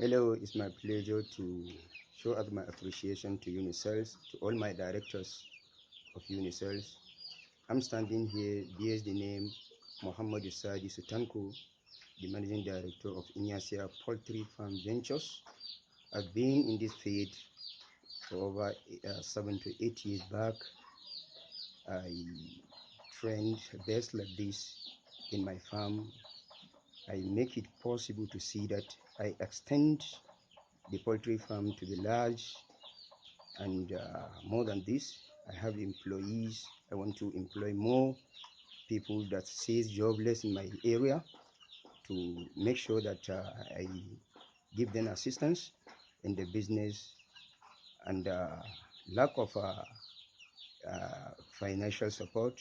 Hello, it's my pleasure to show out my appreciation to Unicels, to all my directors of Unicels. I'm standing here bears the name Muhammad Sadi Sutanko, the managing director of Inyassiyawa Poultry Farm Ventures. I've been in this field for over 7 to 8 years back. I trained birds like this in my farm. I make it possible to see that I extend the poultry farm to be large, and more than this, I have employees. I want to employ more people that stays jobless in my area to make sure that I give them assistance in the business, and lack of financial support.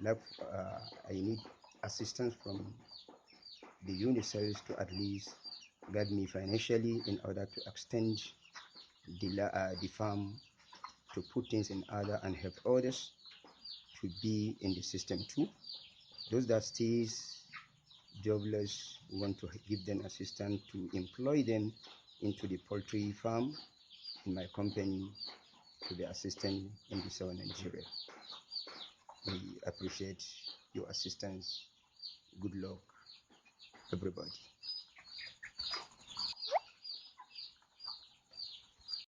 I need assistance from the UNICEF to at least guide me financially in order to extend the farm, to put things in order and help others to be in the system too. Those that stays jobless, we want to give them assistance to employ them into the poultry farm in my company to be assistant in the southern Nigeria. We appreciate your assistance. Good luck, everybody.